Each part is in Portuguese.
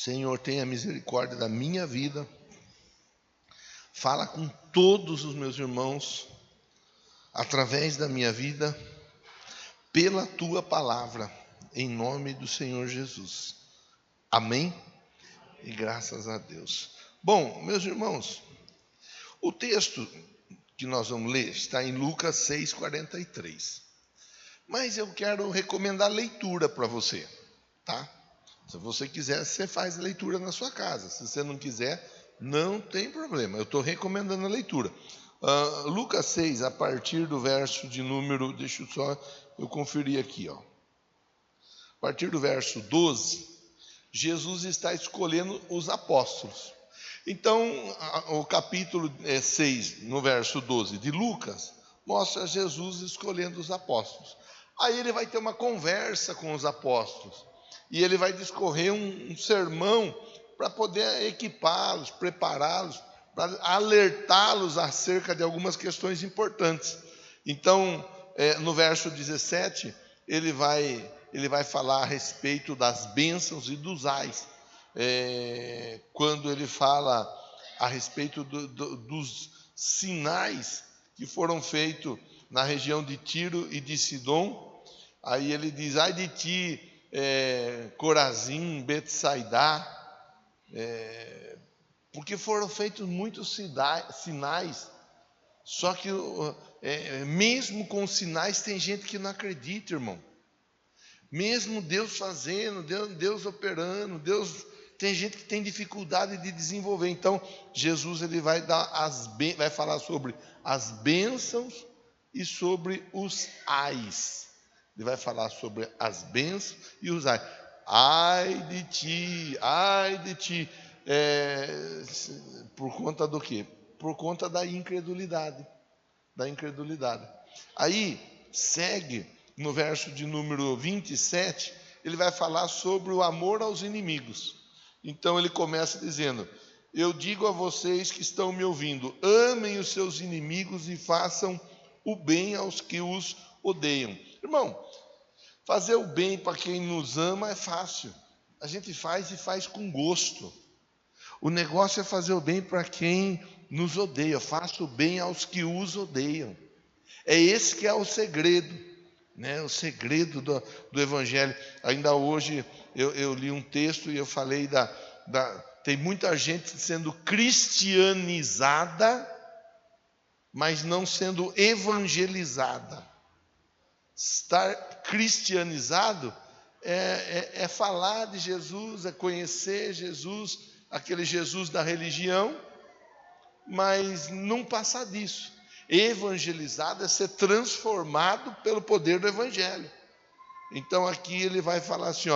Senhor, tenha misericórdia da minha vida. Fala com todos os meus irmãos, através da minha vida, pela Tua palavra, em nome do Senhor Jesus. Amém? E graças a Deus. Bom, meus irmãos, o texto que nós vamos ler está em Lucas 6,43. Mas eu quero recomendar leitura para você, tá? Se você quiser, você faz a leitura na sua casa. Se você não quiser, não tem problema. Eu estou recomendando a leitura. Lucas 6, a partir do verso de número... Deixa eu conferir aqui. A partir do verso 12, Jesus está escolhendo os apóstolos. Então, o capítulo 6, no verso 12 de Lucas, mostra Jesus escolhendo os apóstolos. Aí ele vai ter uma conversa com os apóstolos. E ele vai discorrer um sermão para poder equipá-los, prepará-los, para alertá-los acerca de algumas questões importantes. Então, no verso 17, ele vai falar a respeito das bênçãos e dos ais. Quando ele fala a respeito dos sinais que foram feitos na região de Tiro e de Sidom, aí ele diz: ai de ti, Corazim, Betsaidá, porque foram feitos muitos sinais, só que mesmo com os sinais tem gente que não acredita, irmão. Mesmo Deus fazendo, Deus operando, tem gente que tem dificuldade de desenvolver. Então Jesus ele vai falar sobre as bênçãos e sobre os ais. Ele vai falar sobre as bênçãos e os ais. Ai de ti. Por conta do quê? Por conta da incredulidade. Aí, segue no verso de número 27, ele vai falar sobre o amor aos inimigos. Então ele começa dizendo: eu digo a vocês que estão me ouvindo, amem os seus inimigos e façam o bem aos que os odeiam. Irmão, fazer o bem para quem nos ama é fácil. A gente faz e faz com gosto. O negócio é fazer o bem para quem nos odeia. Faça o bem aos que os odeiam. É esse que é o segredo, né? O segredo do Evangelho. Ainda hoje eu li um texto e eu falei tem muita gente sendo cristianizada, mas não sendo evangelizada. Estar cristianizado é falar de Jesus, é conhecer Jesus, aquele Jesus da religião, mas não passar disso. Evangelizado é ser transformado pelo poder do Evangelho. Então aqui ele vai falar assim,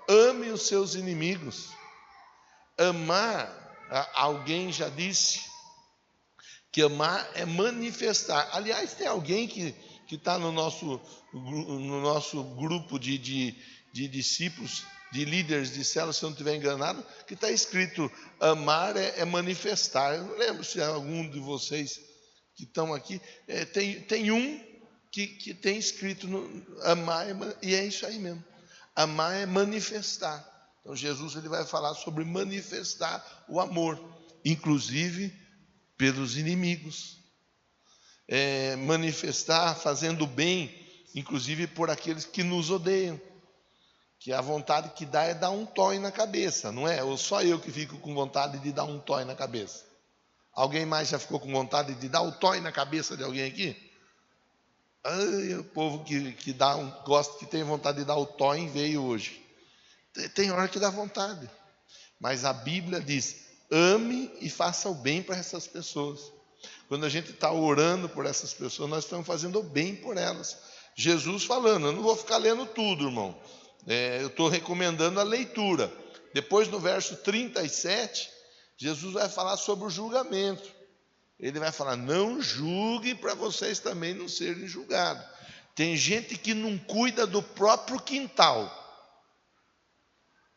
ame os seus inimigos. Amar, alguém já disse que amar é manifestar. Aliás, tem alguém que está no nosso grupo de discípulos, de líderes de célula, se eu não estiver enganado, que está escrito: amar é manifestar. Eu não lembro se algum de vocês que estão aqui, tem um que tem escrito amar, e é isso aí mesmo. Amar é manifestar. Então Jesus ele vai falar sobre manifestar o amor, inclusive pelos inimigos. Manifestar fazendo bem, inclusive por aqueles que nos odeiam. Que a vontade que dá é dar um toy na cabeça, não é? Ou só eu que fico com vontade de dar um toy na cabeça? Alguém mais já ficou com vontade de dar um toy na cabeça de alguém aqui? Ai, o povo que gosta, que tem vontade de dar o toy veio hoje. Tem hora que dá vontade. Mas a Bíblia diz: ame e faça o bem para essas pessoas. Quando a gente está orando por essas pessoas, nós estamos fazendo o bem por elas. Jesus falando, eu não vou ficar lendo tudo, irmão. Eu estou recomendando a leitura. Depois, no verso 37, Jesus vai falar sobre o julgamento. Ele vai falar: não julgue para vocês também não serem julgados. Tem gente que não cuida do próprio quintal,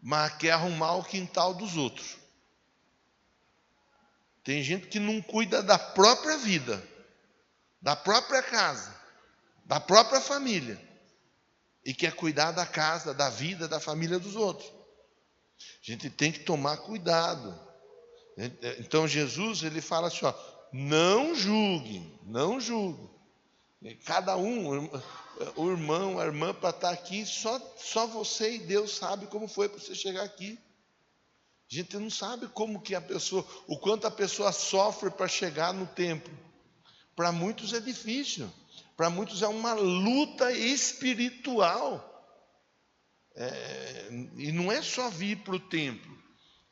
mas quer arrumar o quintal dos outros. Tem gente que não cuida da própria vida, da própria casa, da própria família, e quer cuidar da casa, da vida, da família dos outros. A gente tem que tomar cuidado. Então Jesus, ele fala assim, ó, não julgue, não julgue. Cada um, o irmão, a irmã, para estar aqui, só você e Deus sabe como foi para você chegar aqui. A gente não sabe como que a pessoa, o quanto a pessoa sofre para chegar no templo. Para muitos é difícil, para muitos é uma luta espiritual. E não é só vir para o templo,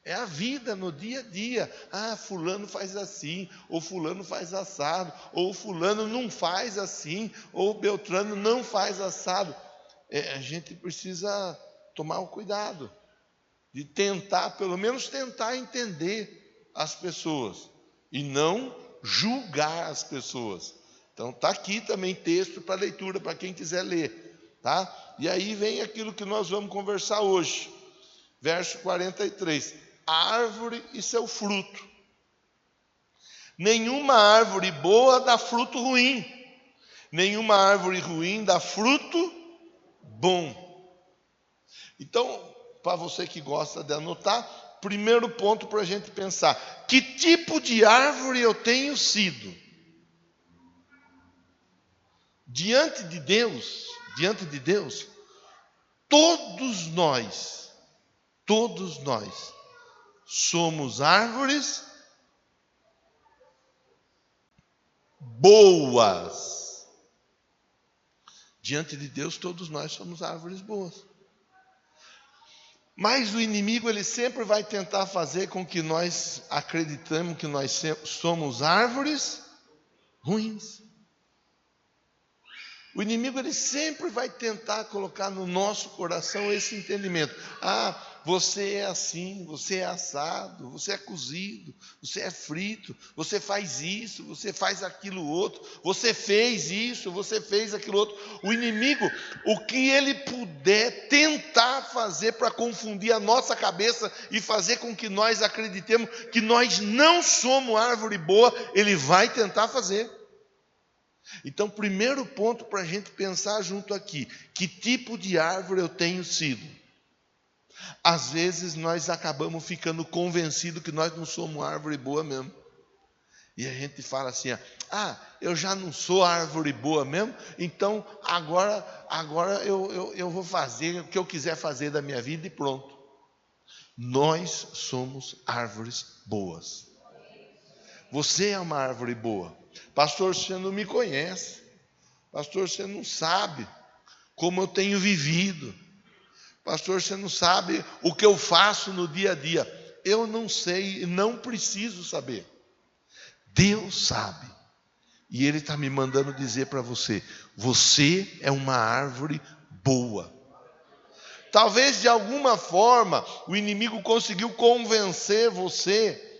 é a vida no dia a dia. Ah, fulano faz assim, ou fulano faz assado, ou fulano não faz assim, ou Beltrano não faz assado. A gente precisa tomar o cuidado de tentar, pelo menos tentar entender as pessoas e não julgar as pessoas. Então está aqui também texto para leitura, para quem quiser ler, tá? E aí vem aquilo que nós vamos conversar hoje, verso 43, a árvore e seu fruto. Nenhuma árvore boa dá fruto ruim, nenhuma árvore ruim dá fruto bom. Então, para você que gosta de anotar, primeiro ponto para a gente pensar: que tipo de árvore eu tenho sido? Diante de Deus, todos nós somos árvores boas. Diante de Deus, todos nós somos árvores boas. Mas o inimigo, ele sempre vai tentar fazer com que nós acreditemos que nós somos árvores ruins. O inimigo, ele sempre vai tentar colocar no nosso coração esse entendimento. Ah, você é assim, você é assado, você é cozido, você é frito, você faz isso, você faz aquilo outro, você fez isso, você fez aquilo outro. O inimigo, o que ele puder tentar fazer para confundir a nossa cabeça e fazer com que nós acreditemos que nós não somos árvore boa, ele vai tentar fazer. Então, primeiro ponto para a gente pensar junto aqui: que tipo de árvore eu tenho sido? Às vezes nós acabamos ficando convencidos que nós não somos árvore boa mesmo. E a gente fala assim: ah, eu já não sou árvore boa mesmo, então agora eu vou fazer o que eu quiser fazer da minha vida e pronto. Nós somos árvores boas. Você é uma árvore boa. Pastor, você não me conhece. Pastor, você não sabe como eu tenho vivido. Pastor, você não sabe o que eu faço no dia a dia. Eu não sei e não preciso saber. Deus sabe. E Ele está me mandando dizer para você: você é uma árvore boa. Talvez de alguma forma o inimigo conseguiu convencer você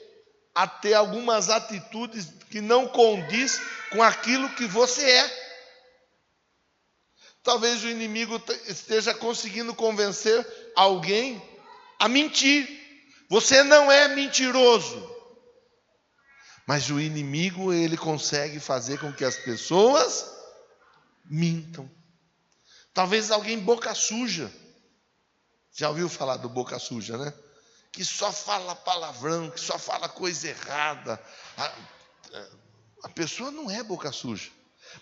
a ter algumas atitudes que não condiz com aquilo que você é. Talvez o inimigo esteja conseguindo convencer alguém a mentir. Você não é mentiroso. Mas o inimigo, ele consegue fazer com que as pessoas mintam. Talvez alguém boca suja. Já ouviu falar do boca suja, né? Que só fala palavrão, que só fala coisa errada. A pessoa não é boca suja.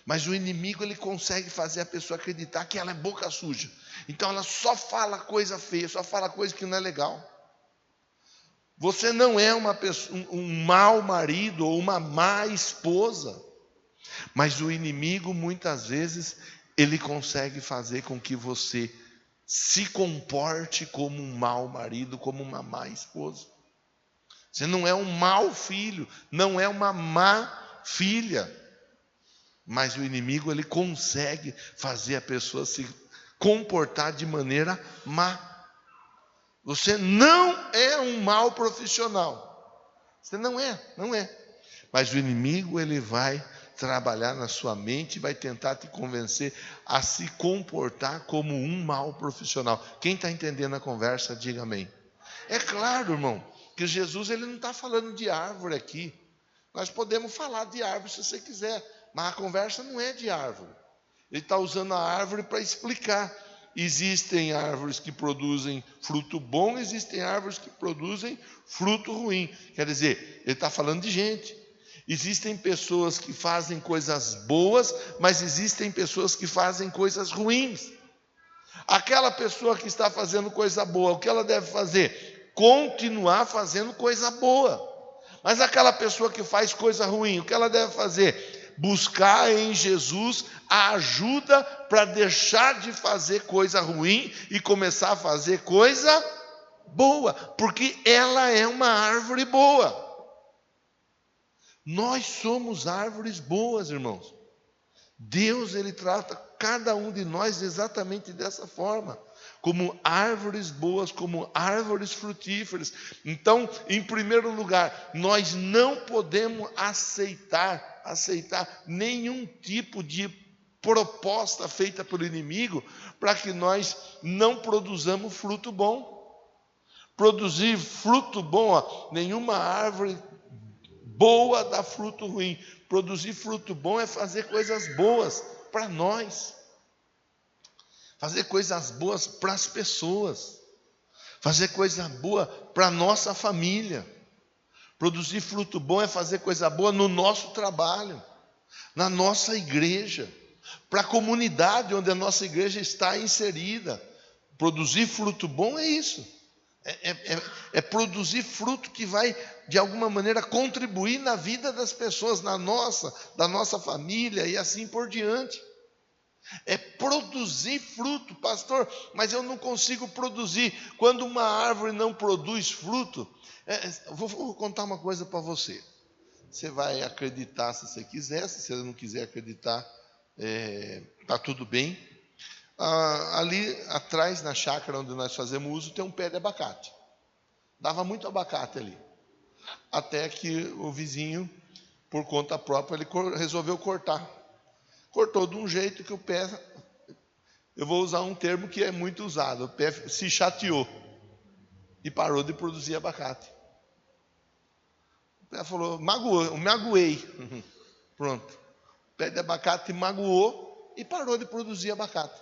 Mas o inimigo, ele consegue fazer a pessoa acreditar que ela é boca suja. Então ela só fala coisa feia, só fala coisa que não é legal. Você não é um mau marido ou uma má esposa. Mas o inimigo, muitas vezes, ele consegue fazer com que você se comporte como um mau marido, como uma má esposa. Você não é um mau filho, não é uma má filha. Mas o inimigo, ele consegue fazer a pessoa se comportar de maneira má. Você não é um mau profissional. Você não é. Mas o inimigo, ele vai trabalhar na sua mente e vai tentar te convencer a se comportar como um mau profissional. Quem está entendendo a conversa, diga amém. É claro, irmão, que Jesus, ele não está falando de árvore aqui. Nós podemos falar de árvore se você quiser, mas a conversa não é de árvore. Ele está usando a árvore para explicar Existem árvores que produzem fruto bom, existem árvores que produzem fruto ruim. Quer dizer, ele está falando de gente. Existem pessoas que fazem coisas boas, mas existem pessoas que fazem coisas ruins. Aquela pessoa que está fazendo coisa boa, o que ela deve fazer? Continuar fazendo coisa boa. Mas aquela pessoa que faz coisa ruim, o que ela deve fazer? Buscar em Jesus a ajuda para deixar de fazer coisa ruim e começar a fazer coisa boa, porque ela é uma árvore boa. Nós somos árvores boas, irmãos. Deus, ele trata cada um de nós exatamente dessa forma, como árvores boas, como árvores frutíferas. Então, em primeiro lugar, nós não podemos aceitar nenhum tipo de proposta feita pelo inimigo para que nós não produzamos fruto bom. Produzir fruto bom, nenhuma árvore boa dá fruto ruim. Produzir fruto bom é fazer coisas boas para nós. Fazer coisas boas para as pessoas. Fazer coisa boa para a nossa família. Produzir fruto bom é fazer coisa boa no nosso trabalho, na nossa igreja, para a comunidade onde a nossa igreja está inserida. Produzir fruto bom é isso. É produzir fruto que vai, de alguma maneira, contribuir na vida das pessoas, da nossa família e assim por diante. É produzir fruto, pastor, mas eu não consigo produzir. Quando uma árvore não produz fruto, vou contar uma coisa para você. Você vai acreditar se você quiser, se você não quiser acreditar, está tudo bem. Ali atrás, na chácara onde nós fazemos uso, tem um pé de abacate. Dava muito abacate ali. Até que o vizinho, por conta própria, ele resolveu cortar. Cortou de um jeito que o pé, eu vou usar um termo que é muito usado, o pé se chateou e parou de produzir abacate. O pé falou, magoou, me magoei. Pronto. O pé de abacate magoou e parou de produzir abacate.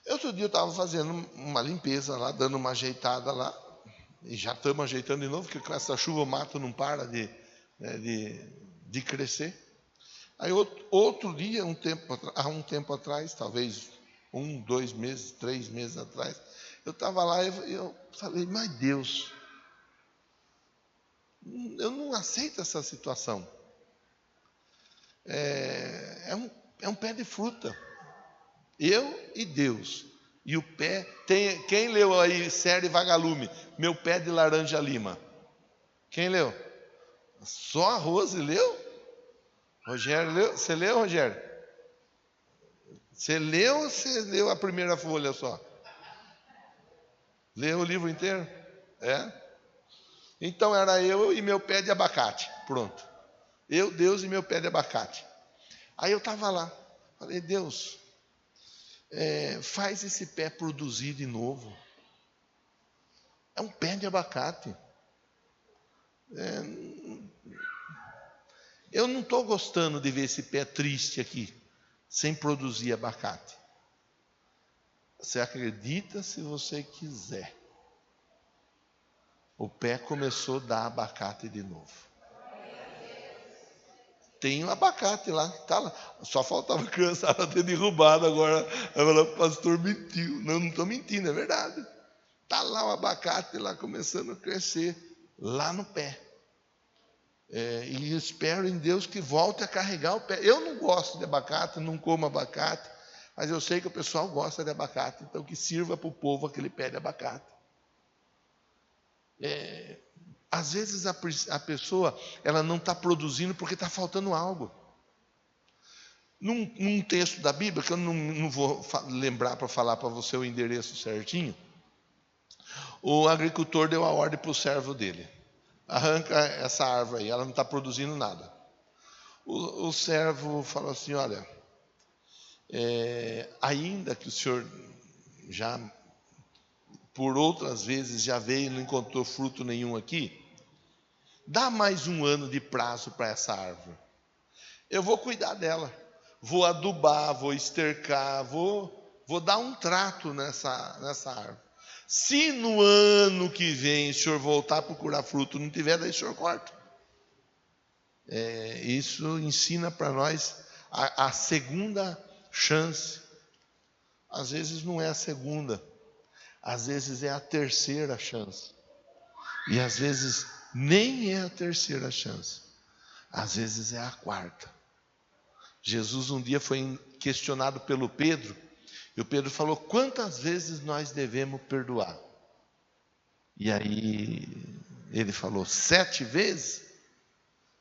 Outro dia eu estava fazendo uma limpeza lá, dando uma ajeitada lá, e já estamos ajeitando de novo, porque com essa chuva o mato não para de crescer. Aí outro dia, há um tempo atrás, talvez 1, 2 meses, 3 meses atrás, eu estava lá e eu falei, mas Deus, eu não aceito essa situação. É um pé de fruta. Eu e Deus. E o pé, quem leu aí Série Vagalume, Meu Pé de Laranja Lima? Quem leu? Só a Rose leu? Rogério leu? Você leu, Rogério? Você leu ou você leu a primeira folha só? Leu o livro inteiro? Então era eu e meu pé de abacate. Pronto. Eu, Deus e meu pé de abacate. Aí eu estava lá. Falei, Deus, faz esse pé produzir de novo. É um pé de abacate. Eu não estou gostando de ver esse pé triste aqui, sem produzir abacate. Você acredita se você quiser. O pé começou a dar abacate de novo. Tem um abacate lá, está lá. Só faltava a criançada ter derrubado agora. O pastor mentiu. Não estou mentindo, é verdade. Está lá o abacate lá começando a crescer, lá no pé. E espero em Deus que volte a carregar o pé. Eu não gosto de abacate, não como abacate, mas eu sei que o pessoal gosta de abacate, então que sirva para o povo aquele pé de abacate. Às vezes a pessoa ela não está produzindo porque está faltando algo. Num texto da Bíblia, que eu não vou lembrar para falar para você o endereço certinho, o agricultor deu a ordem para o servo dele. Arranca essa árvore aí, ela não está produzindo nada. O servo falou assim, olha, ainda que o senhor já, por outras vezes, já veio e não encontrou fruto nenhum aqui, dá mais 1 ano de prazo para essa árvore. Eu vou cuidar dela, vou adubar, vou estercar, vou vou dar um trato nessa árvore. Se no ano que vem o senhor voltar a procurar fruto, não tiver, daí o senhor corta. Isso ensina para nós a segunda chance. Às vezes não é a segunda, às vezes é a terceira chance. E às vezes nem é a terceira chance, às vezes é a quarta. Jesus um dia foi questionado pelo Pedro, e o Pedro falou: quantas vezes nós devemos perdoar? E aí ele falou: 7 vezes?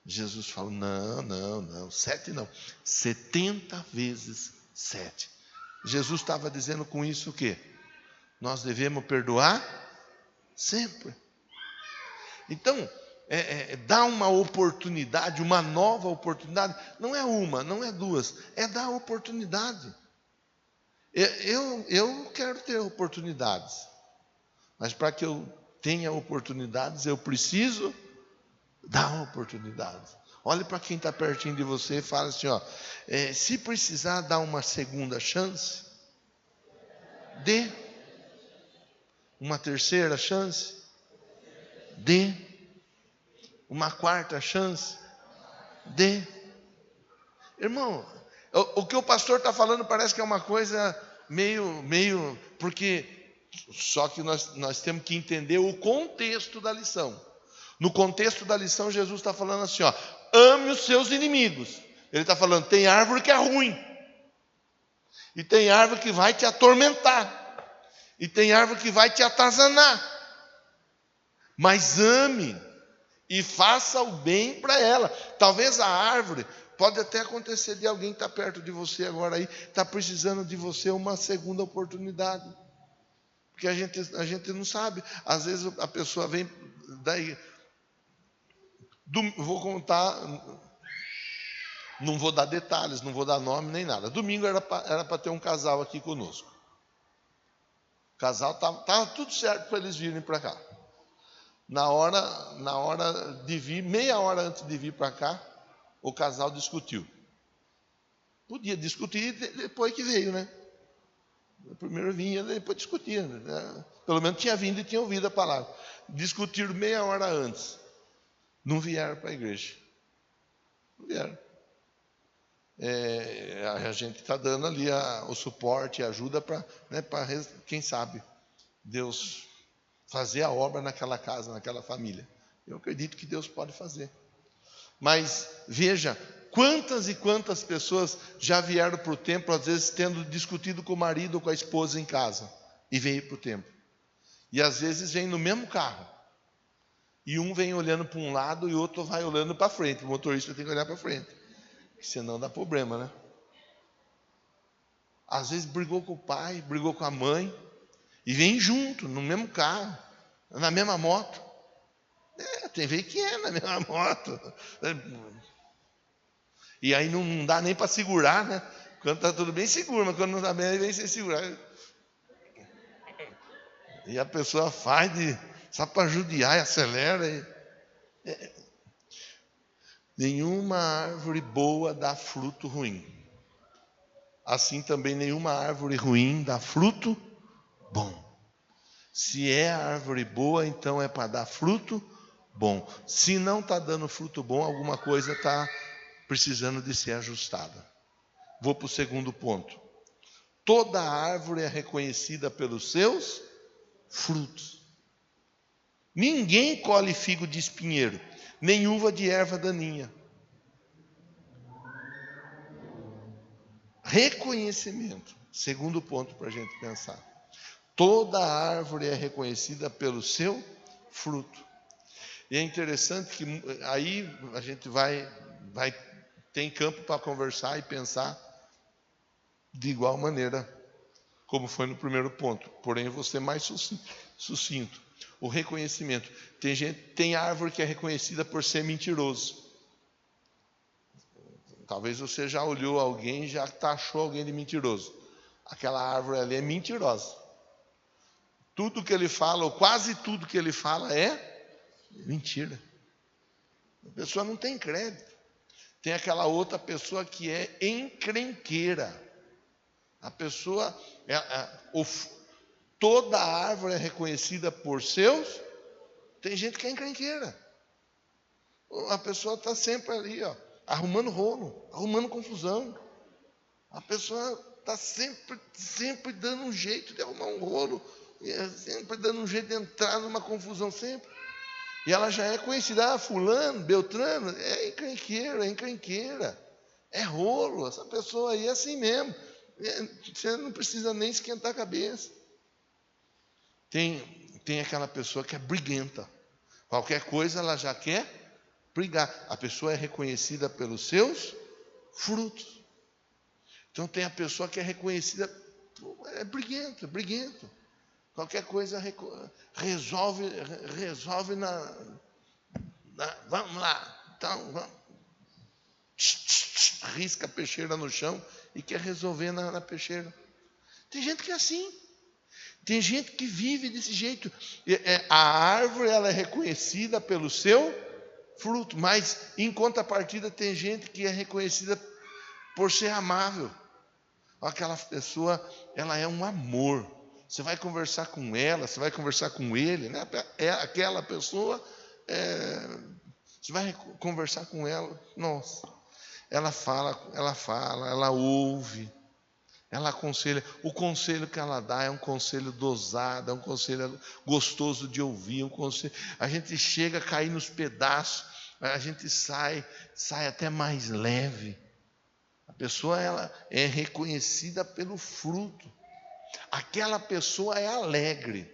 Jesus falou: não, 7 não, 70 vezes 7. Jesus estava dizendo com isso o quê? Nós devemos perdoar sempre. Então, dá uma oportunidade, uma nova oportunidade. Não é uma, não é duas, é dar oportunidade. Eu quero ter oportunidades, mas para que eu tenha oportunidades, eu preciso dar oportunidades. Olhe para quem está pertinho de você e fala assim: se precisar dar uma segunda chance, dê. Uma terceira chance, dê. Uma quarta chance, dê. Irmão, o que o pastor está falando parece que é uma coisa meio, porque só que nós temos que entender o contexto da lição. No contexto da lição, Jesus está falando assim: ame os seus inimigos. Ele está falando, tem árvore que é ruim, e tem árvore que vai te atormentar, e tem árvore que vai te atazanar. Mas ame e faça o bem para ela. Talvez a árvore, pode até acontecer de alguém que está perto de você agora aí, está precisando de você uma segunda oportunidade. Porque a gente não sabe. Às vezes a pessoa vem daí. Vou contar, não vou dar detalhes, não vou dar nome nem nada. Domingo era para ter um casal aqui conosco. O casal estava tudo certo para eles virem para cá. Na hora de vir, meia hora antes de vir para cá, o casal discutiu. Podia discutir depois que veio, né? Primeiro vinha, depois discutia, né? Pelo menos tinha vindo e tinha ouvido a palavra. Discutiram meia hora antes. Não vieram para a igreja. Não vieram. A gente está dando ali o suporte, a ajuda para, quem sabe, Deus fazer a obra naquela casa, naquela família. Eu acredito que Deus pode fazer. Mas veja, quantas e quantas pessoas já vieram para o templo, às vezes tendo discutido com o marido ou com a esposa em casa, e veio para o templo. E às vezes vem no mesmo carro. E um vem olhando para um lado e o outro vai olhando para frente. O motorista tem que olhar para frente, senão dá problema, né? Às vezes brigou com o pai, brigou com a mãe, e vem junto, no mesmo carro, na mesma moto. Tem vez que é na mesma moto. E aí não dá nem para segurar, né? Quando está tudo bem, segura, mas quando não está bem, aí vem sem segurar. E a pessoa faz só para judiar e acelera. Nenhuma árvore boa dá fruto ruim. Assim também nenhuma árvore ruim dá fruto bom. Se é árvore boa, então é para dar fruto bom. Se não está dando fruto bom, alguma coisa está precisando de ser ajustada. Vou para o segundo ponto. Toda árvore é reconhecida pelos seus frutos. Ninguém colhe figo de espinheiro, nem uva de erva daninha. Reconhecimento. Segundo ponto para a gente pensar. Toda árvore é reconhecida pelo seu fruto. E é interessante que aí a gente vai tem campo para conversar e pensar de igual maneira, como foi no primeiro ponto. Porém, eu vou ser mais sucinto. O reconhecimento. Tem árvore que é reconhecida por ser mentiroso. Talvez você já olhou alguém e já taxou alguém de mentiroso. Aquela árvore ali é mentirosa. Tudo que ele fala, ou quase tudo que ele fala é mentira. A pessoa não tem crédito. Tem aquela outra pessoa que é encrenqueira. A pessoa, toda árvore é reconhecida por seus. Tem gente que é encrenqueira. A pessoa está sempre ali, arrumando rolo, arrumando confusão. A pessoa está sempre dando um jeito de arrumar um rolo, sempre dando um jeito de entrar numa confusão sempre. E ela já é conhecida, fulano, beltrano, é encrenqueira, é rolo. Essa pessoa aí é assim mesmo. Você não precisa nem esquentar a cabeça. Tem aquela pessoa que é briguenta. Qualquer coisa ela já quer brigar. A pessoa é reconhecida pelos seus frutos. Então tem a pessoa que é reconhecida, é briguento. Qualquer coisa resolve vamos lá, então vamos. Risca a peixeira no chão e quer resolver na peixeira. Tem gente que é assim. Tem gente que vive desse jeito. A árvore ela é reconhecida pelo seu fruto, mas em contrapartida tem gente que é reconhecida por ser amável. Aquela pessoa, ela é um amor. Você vai conversar com ela, você vai conversar com ele, né? Aquela pessoa, você vai conversar com ela, nossa, ela fala, ela ouve, ela aconselha. O conselho que ela dá é um conselho dosado, é um conselho gostoso de ouvir, a gente chega a cair nos pedaços, a gente sai até mais leve. A pessoa ela é reconhecida pelo fruto. Aquela pessoa é alegre.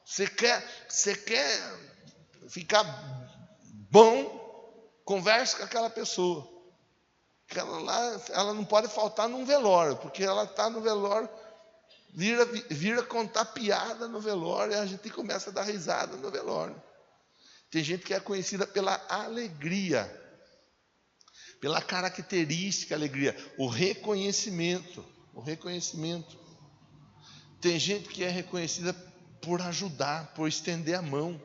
Você quer ficar bom, converse com aquela pessoa. Ela não pode faltar num velório, porque ela está no velório, vira contar piada no velório, e a gente começa a dar risada no velório. Tem gente que é conhecida pela alegria, pela característica alegria, o reconhecimento. Tem gente que é reconhecida por ajudar, por estender a mão.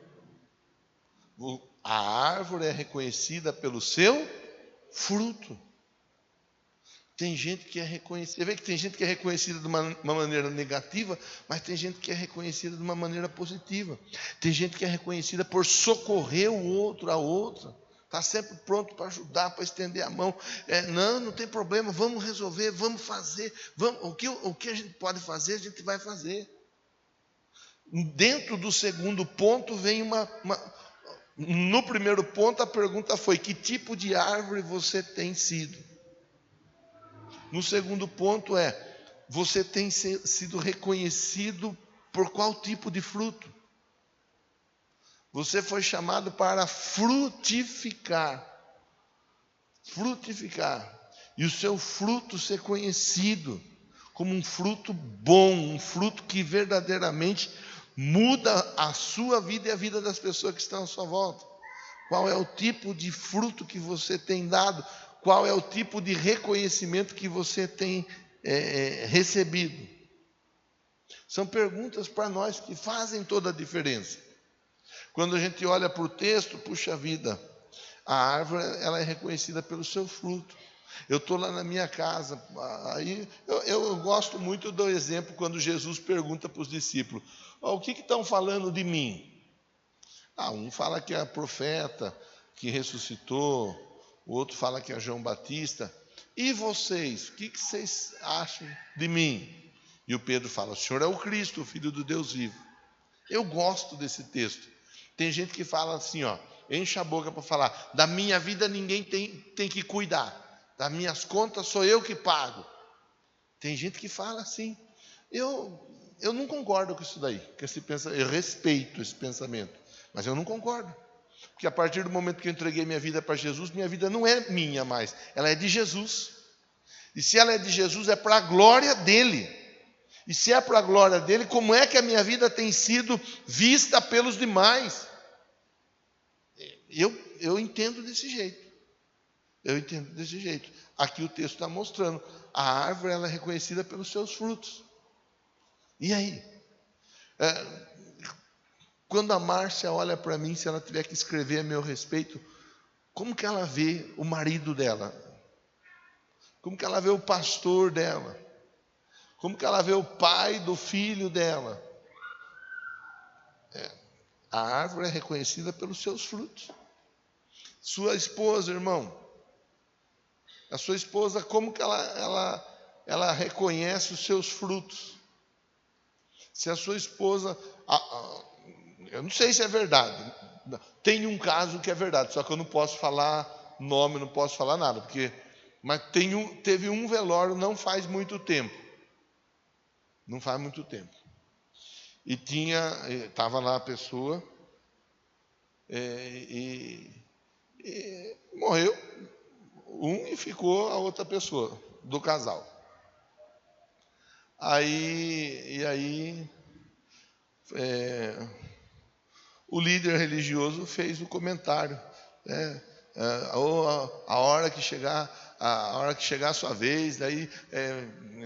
A árvore é reconhecida pelo seu fruto. Tem gente que é reconhecida. Você vê que tem gente que é reconhecida de uma maneira negativa, mas tem gente que é reconhecida de uma maneira positiva. Tem gente que é reconhecida por socorrer o outro, a outra. Está sempre pronto para ajudar, para estender a mão. Não tem problema, vamos resolver, vamos fazer. O que a gente pode fazer, a gente vai fazer. Dentro do segundo ponto vem no primeiro ponto a pergunta foi: que tipo de árvore você tem sido? No segundo ponto você tem sido reconhecido por qual tipo de fruto? Você foi chamado para frutificar. E o seu fruto ser conhecido como um fruto bom, um fruto que verdadeiramente muda a sua vida e a vida das pessoas que estão à sua volta. Qual é o tipo de fruto que você tem dado? Qual é o tipo de reconhecimento que você tem recebido? São perguntas para nós que fazem toda a diferença. Quando a gente olha para o texto, puxa vida, a árvore ela é reconhecida pelo seu fruto. Eu estou lá na minha casa, aí eu gosto muito do exemplo quando Jesus pergunta para os discípulos: o que estão falando de mim? Um fala que é profeta, que ressuscitou, o outro fala que é João Batista. E vocês, o que vocês acham de mim? E o Pedro fala: o Senhor é o Cristo, o Filho do Deus vivo. Eu gosto desse texto. Tem gente que fala assim, enche a boca para falar: da minha vida ninguém tem que cuidar, das minhas contas sou eu que pago. Tem gente que fala assim. Eu não concordo com isso daí, com esse pensamento. Eu respeito esse pensamento, mas eu não concordo. Porque a partir do momento que eu entreguei minha vida para Jesus, minha vida não é minha mais, ela é de Jesus. E se ela é de Jesus, é para a glória dele. E se é para a glória dele, como é que a minha vida tem sido vista pelos demais? Eu entendo desse jeito. Aqui o texto está mostrando: a árvore ela é reconhecida pelos seus frutos. E aí? Quando a Márcia olha para mim, se ela tiver que escrever a meu respeito, como que ela vê o marido dela? como que ela vê o pastor dela, como que ela vê o pai do filho dela. A árvore é reconhecida pelos seus frutos. Sua esposa, irmão, a sua esposa, como que ela reconhece os seus frutos? Se a sua esposa, eu não sei se é verdade, tem um caso que é verdade, só que eu não posso falar nome, não posso falar nada, mas teve um velório não faz muito tempo, e estava lá a pessoa, e morreu um e ficou a outra pessoa do casal. Aí o líder religioso fez o comentário, né? A hora que chegar a sua vez, daí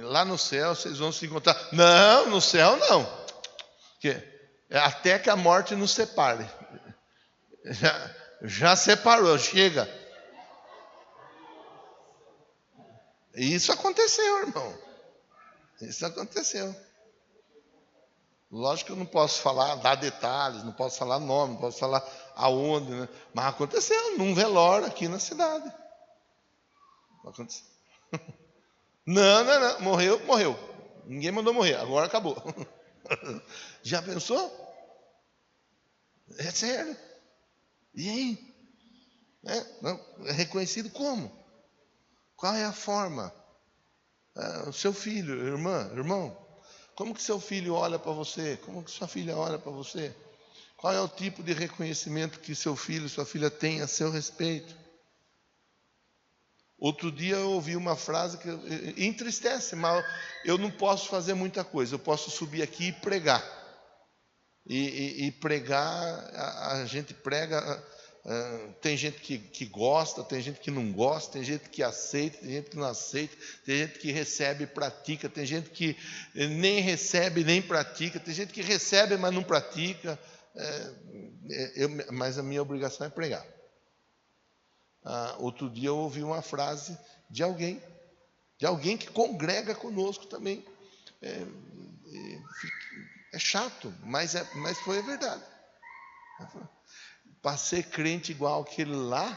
lá no céu vocês vão se encontrar. Não, no céu não. Até que a morte nos separe. Já separou, chega. E isso aconteceu, irmão. Isso aconteceu. Lógico que eu não posso dar detalhes, não posso falar nome, não posso falar aonde, né? Mas aconteceu num velório aqui na cidade. Aconteceu. Não. Morreu. Ninguém mandou morrer, agora acabou. Já pensou? É sério. E aí? É reconhecido como? Qual é a forma? O seu filho, irmão, como que seu filho olha para você? Como que sua filha olha para você? Qual é o tipo de reconhecimento que seu filho, sua filha tem a seu respeito? Outro dia eu ouvi uma frase que entristece, mas eu não posso fazer muita coisa. Eu posso subir aqui e pregar. E pregar, a gente prega. Tem gente que gosta, tem gente que não gosta, tem gente que aceita, tem gente que não aceita, tem gente que recebe e pratica, tem gente que nem recebe nem pratica, tem gente que recebe mas não pratica. Mas a minha obrigação é pregar. Outro dia eu ouvi uma frase de alguém que congrega conosco também. É chato, mas foi a verdade. Para ser crente igual aquele lá,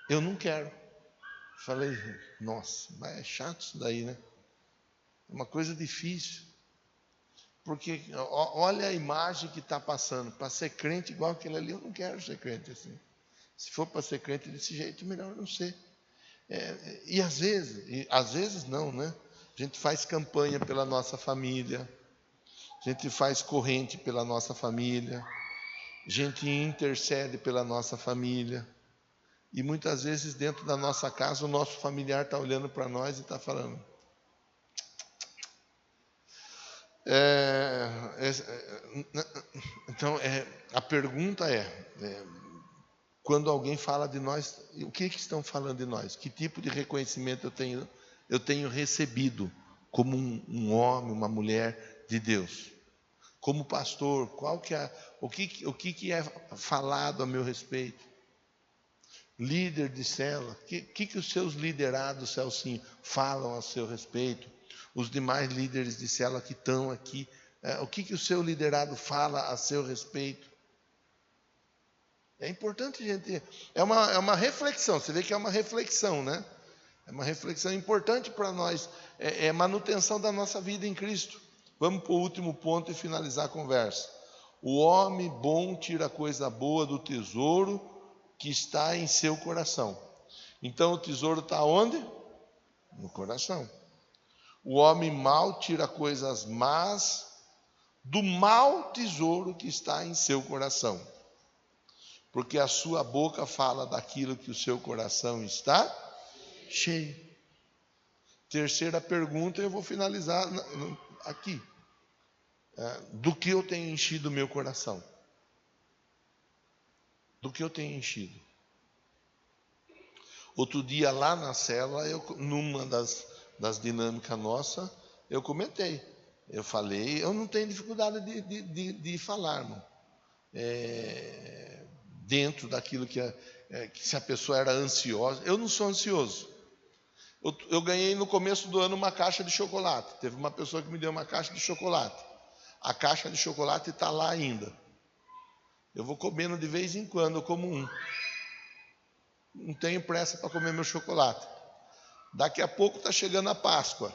eu não quero. Falei, nossa, mas é chato isso daí, né? É uma coisa difícil. Porque olha a imagem que está passando. Para ser crente igual aquele ali, eu não quero ser crente assim. Se for para ser crente desse jeito, melhor não ser. E às vezes não, né? A gente faz campanha pela nossa família, a gente faz corrente pela nossa família, a gente intercede pela nossa família. E muitas vezes dentro da nossa casa o nosso familiar está olhando para nós e está falando. Então a pergunta quando alguém fala de nós, o que estão falando de nós? Que tipo de reconhecimento eu tenho recebido como um homem, uma mulher de Deus? Como pastor, o que é falado a meu respeito? Líder de célula, o que os seus liderados, Celcinho, falam a seu respeito? Os demais líderes de célula que estão aqui, o que o seu liderado fala a seu respeito? É importante, gente. É uma reflexão. Você vê que é uma reflexão, né? É uma reflexão importante para nós. É manutenção da nossa vida em Cristo. Vamos para o último ponto e finalizar a conversa. O homem bom tira coisa boa do tesouro que está em seu coração. Então o tesouro está onde? No coração. O homem mau tira coisas más do mau tesouro que está em seu coração. Porque a sua boca fala daquilo que o seu coração está cheio. Terceira pergunta, eu vou finalizar aqui. Do que eu tenho enchido o meu coração? Do que eu tenho enchido? Outro dia lá na célula, numa das dinâmicas nossas, eu comentei. Eu falei, eu não tenho dificuldade de falar, irmão. Dentro daquilo que se a pessoa era ansiosa, eu não sou ansioso. Eu ganhei no começo do ano uma caixa de chocolate. Teve uma pessoa que me deu uma caixa de chocolate. A caixa de chocolate está lá ainda. Eu vou comendo de vez em quando, eu como um. Não tenho pressa para comer meu chocolate. Daqui a pouco está chegando a Páscoa.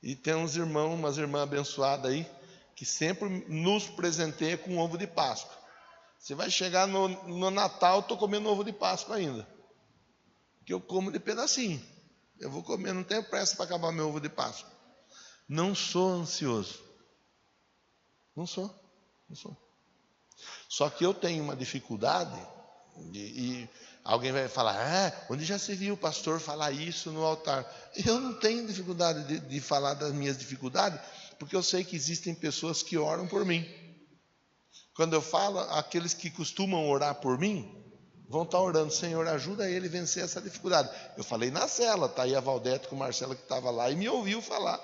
E tem uns irmãos, umas irmãs abençoadas aí, que sempre nos presenteiam com ovo de Páscoa. Você vai chegar no Natal, estou comendo ovo de Páscoa ainda. Que eu como de pedacinho. Eu vou comer, não tenho pressa para acabar meu ovo de Páscoa. Não sou ansioso. Não sou. Só que eu tenho uma dificuldade, e alguém vai falar, onde já se viu o pastor falar isso no altar? Eu não tenho dificuldade de falar das minhas dificuldades, porque eu sei que existem pessoas que oram por mim. Quando eu falo, aqueles que costumam orar por mim, vão estar orando, Senhor, ajuda ele a vencer essa dificuldade. Eu falei na cela, está aí a Valdete com o Marcelo que estava lá e me ouviu falar.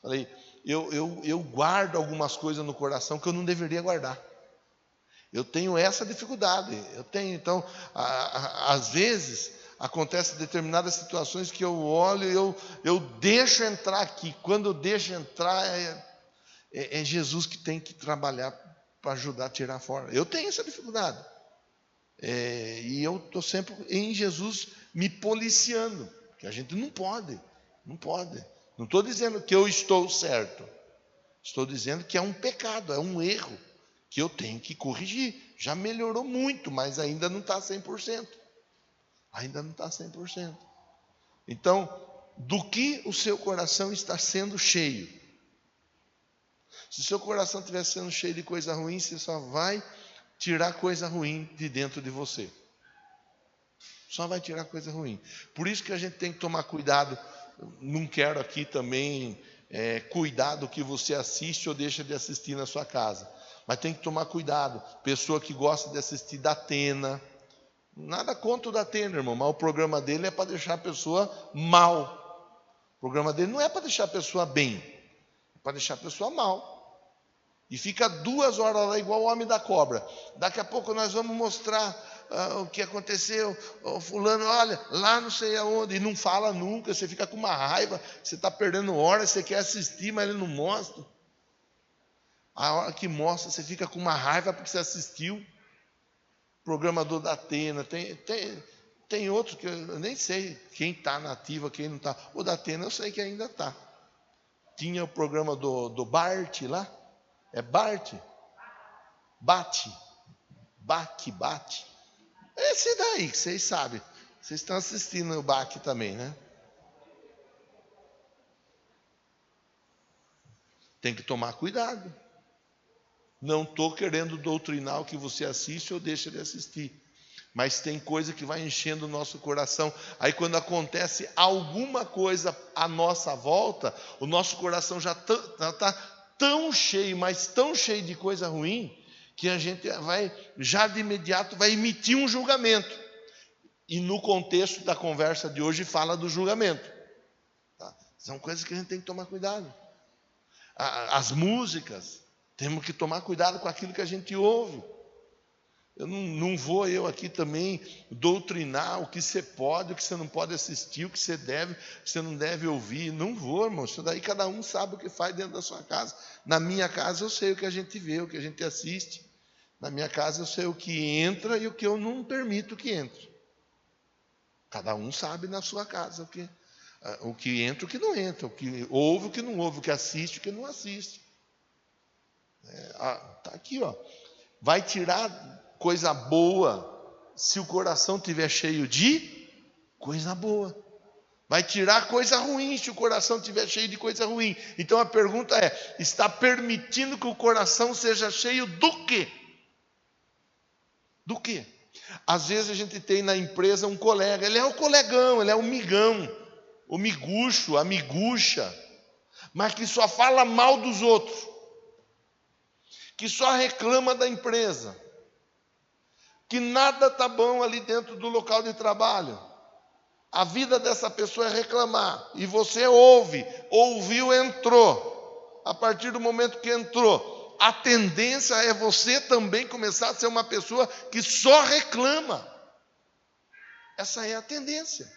Falei, eu guardo algumas coisas no coração que eu não deveria guardar. Eu tenho essa dificuldade. Então, às vezes, acontecem determinadas situações que eu olho e eu deixo entrar aqui. Quando eu deixo entrar, é Jesus que tem que trabalhar para ajudar a tirar fora. Eu tenho essa dificuldade. E eu estou sempre em Jesus me policiando, porque a gente não pode. Não estou dizendo que eu estou certo, estou dizendo que é um pecado, é um erro, que eu tenho que corrigir. Já melhorou muito, mas ainda não está 100%. Então, do que o seu coração está sendo cheio? Se o seu coração estiver sendo cheio de coisa ruim, você só vai tirar coisa ruim de dentro de você. Só vai tirar coisa ruim. Por isso que a gente tem que tomar cuidado. Não quero aqui também cuidar do que você assiste ou deixa de assistir na sua casa. Mas tem que tomar cuidado. Pessoa que gosta de assistir Datena. Nada contra o Datena, irmão, mas o programa dele é para deixar a pessoa mal. O programa dele não é para deixar a pessoa bem. É para deixar a pessoa mal. E fica 2 horas lá igual o homem da cobra. Daqui a pouco nós vamos mostrar o que aconteceu. O fulano, olha, lá não sei aonde. E não fala nunca, você fica com uma raiva. Você está perdendo hora, você quer assistir, mas ele não mostra. A hora que mostra, você fica com uma raiva porque você assistiu. Programa do Datena. Tem outro que eu nem sei quem está na ativa, quem não está. O Datena eu sei que ainda está. Tinha o programa do Bart lá. É Bart? Bate. Esse daí que vocês sabem. Vocês estão assistindo o Bate também, né? Tem que tomar cuidado. Não estou querendo doutrinar o que você assiste ou deixa de assistir. Mas tem coisa que vai enchendo o nosso coração. Aí quando acontece alguma coisa à nossa volta, o nosso coração já está tão cheio, mas tão cheio de coisa ruim, que a gente vai, já de imediato, vai emitir um julgamento. E no contexto da conversa de hoje fala do julgamento. Tá? São coisas que a gente tem que tomar cuidado. As músicas, temos que tomar cuidado com aquilo que a gente ouve. Não vou aqui também doutrinar o que você pode, o que você não pode assistir, o que você deve, o que você não deve ouvir. Não vou, irmão. Isso daí cada um sabe o que faz dentro da sua casa. Na minha casa eu sei o que a gente vê, o que a gente assiste. Na minha casa eu sei o que entra e o que eu não permito que entre. Cada um sabe na sua casa o que entra e o que não entra, o que ouve, o que não ouve, o que assiste, o que não assiste. Está aqui, ó. Vai tirar coisa boa se o coração estiver cheio de coisa boa. Vai tirar coisa ruim se o coração estiver cheio de coisa ruim. Então a pergunta é, está permitindo que o coração seja cheio do quê? Do quê? Às vezes a gente tem na empresa um colega, ele é o colegão, ele é o migão, o miguxo, a miguxa, mas que só fala mal dos outros, que só reclama da empresa, que nada está bom ali dentro do local de trabalho. A vida dessa pessoa é reclamar, e você ouviu, entrou. A partir do momento que entrou, a tendência é você também começar a ser uma pessoa que só reclama. Essa é a tendência.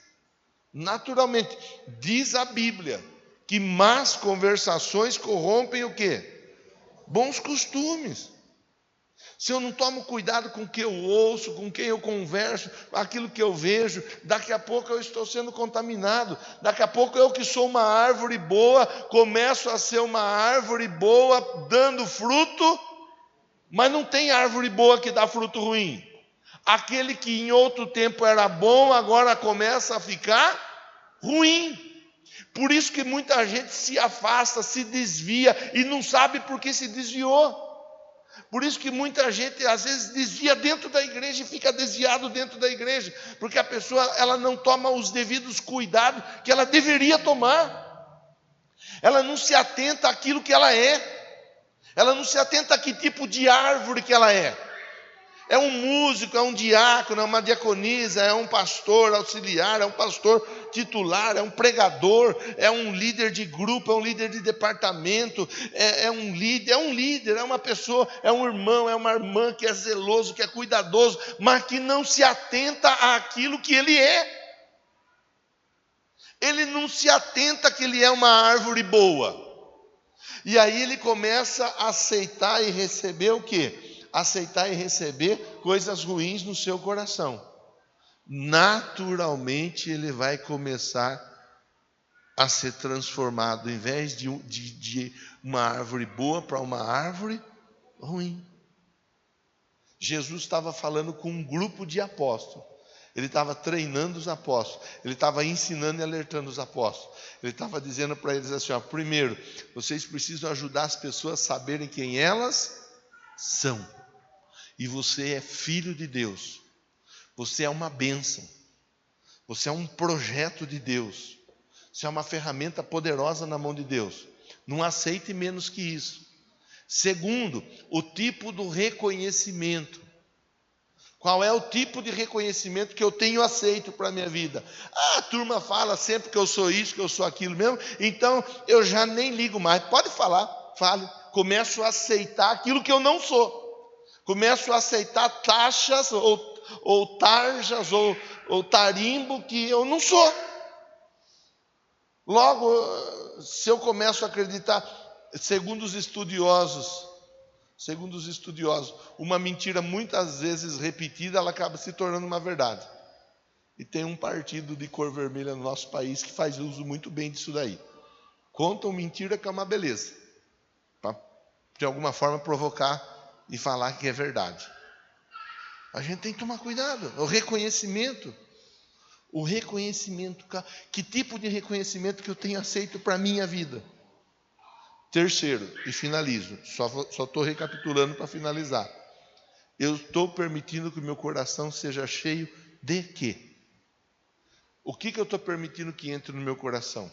Naturalmente. Diz a Bíblia que más conversações corrompem o quê? Bons costumes. Se eu não tomo cuidado com o que eu ouço, com quem eu converso, aquilo que eu vejo, daqui a pouco eu estou sendo contaminado. Daqui a pouco eu que sou uma árvore boa, começo a ser uma árvore boa, dando fruto, mas não tem árvore boa que dá fruto ruim. Aquele que em outro tempo era bom, agora começa a ficar ruim. Por isso que muita gente se afasta, se desvia e não sabe por que se desviou. Por isso que muita gente às vezes desvia dentro da igreja e fica desviado dentro da igreja, porque a pessoa ela não toma os devidos cuidados que ela deveria tomar. Ela não se atenta àquilo que ela é. Ela não se atenta a que tipo de árvore que ela é. É um músico, é um diácono, é uma diaconisa, é um pastor auxiliar, é um pastor titular, é um pregador, é um líder de grupo, é um líder de departamento, é um líder, é uma pessoa, é um irmão, é uma irmã que é zeloso, que é cuidadoso, mas que não se atenta àquilo que ele é. Ele não se atenta que ele é uma árvore boa. E aí ele começa a aceitar e receber o quê? Aceitar e receber coisas ruins no seu coração. Naturalmente ele vai começar a ser transformado, em vez de uma árvore boa para uma árvore ruim. Jesus estava falando com um grupo de apóstolos. Ele estava treinando os apóstolos. Ele estava ensinando e alertando os apóstolos. Ele estava dizendo para eles assim, primeiro, vocês precisam ajudar as pessoas a saberem quem elas são. E você é filho de Deus. Você é uma bênção. Você é um projeto de Deus. Você é uma ferramenta poderosa na mão de Deus. Não aceite menos que isso. Segundo, o tipo do reconhecimento. Qual é o tipo de reconhecimento que eu tenho aceito para a minha vida? A turma fala sempre que eu sou isso, que eu sou aquilo mesmo, então eu já nem ligo mais. Pode falar, fale. Começo a aceitar aquilo que eu não sou. Começo a aceitar taxas ou tarjas ou tarimbo que eu não sou. Logo, se eu começo a acreditar, segundo os estudiosos, uma mentira muitas vezes repetida, ela acaba se tornando uma verdade. E tem um partido de cor vermelha no nosso país que faz uso muito bem disso daí. Contam mentira que é uma beleza, para de alguma forma provocar e falar que é verdade. A gente tem que tomar cuidado. O reconhecimento. Que tipo de reconhecimento que eu tenho aceito para a minha vida? Terceiro, e finalizo. Só estou recapitulando para finalizar. Eu estou permitindo que o meu coração seja cheio de quê? O que eu estou permitindo que entre no meu coração?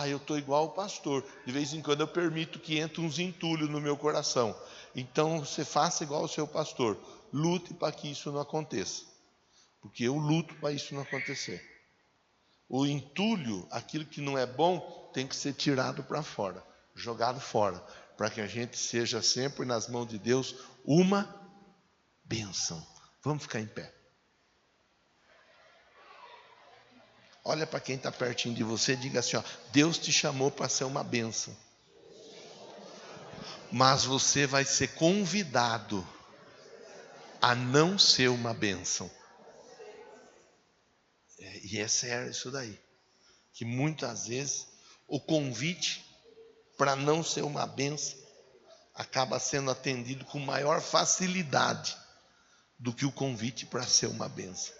Eu estou igual o pastor. De vez em quando eu permito que entre uns entulhos no meu coração. Então você faça igual o seu pastor. Lute para que isso não aconteça. Porque eu luto para isso não acontecer. O entulho, aquilo que não é bom, tem que ser tirado para fora. Jogado fora. Para que a gente seja sempre nas mãos de Deus uma bênção. Vamos ficar em pé. Olha para quem está pertinho de você e diga assim, Deus te chamou para ser uma bênção. Mas você vai ser convidado a não ser uma bênção. E é sério isso daí. Que muitas vezes o convite para não ser uma bênção acaba sendo atendido com maior facilidade do que o convite para ser uma bênção.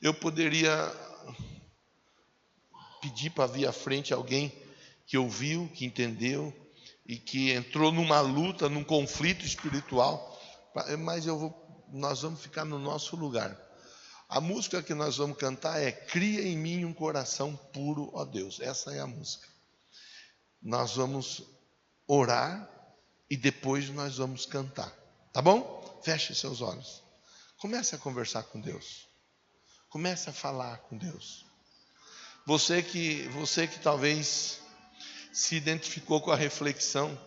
Eu poderia pedir para vir à frente alguém que ouviu, que entendeu e que entrou numa luta, num conflito espiritual, mas nós vamos ficar no nosso lugar. A música que nós vamos cantar é Cria em mim um coração puro, ó Deus. Essa é a música. Nós vamos orar e depois nós vamos cantar. Tá bom? Feche seus olhos. Comece a conversar com Deus. Comece a falar com Deus. Você que talvez se identificou com a reflexão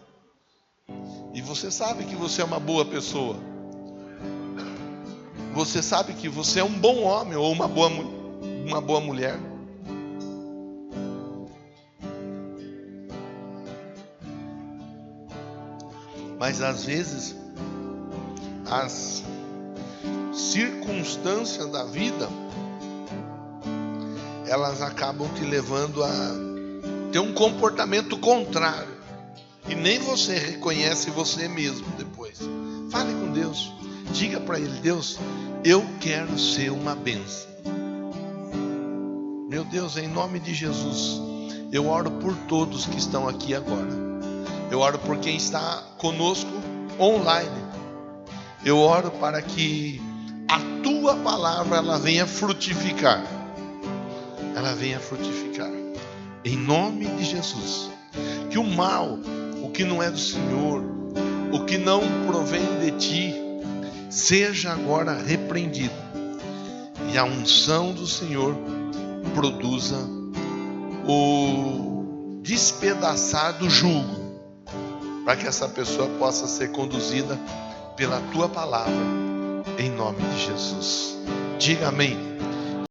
e você sabe que você é uma boa pessoa. Você sabe que você é um bom homem ou uma boa mulher. Mas às vezes as circunstâncias da vida, elas acabam te levando a ter um comportamento contrário, e nem você reconhece você mesmo depois. Fale com Deus, diga para Ele: Deus, eu quero ser uma bênção. Meu Deus, em nome de Jesus, eu oro por todos que estão aqui agora. Eu oro por quem está conosco online. Eu oro para que a tua palavra ela venha frutificar. Ela venha frutificar. Em nome de Jesus. Que o mal, o que não é do Senhor, o que não provém de ti, seja agora repreendido. E a unção do Senhor produza o despedaçar do jugo, para que essa pessoa possa ser conduzida pela tua palavra, em nome de Jesus. Diga amém.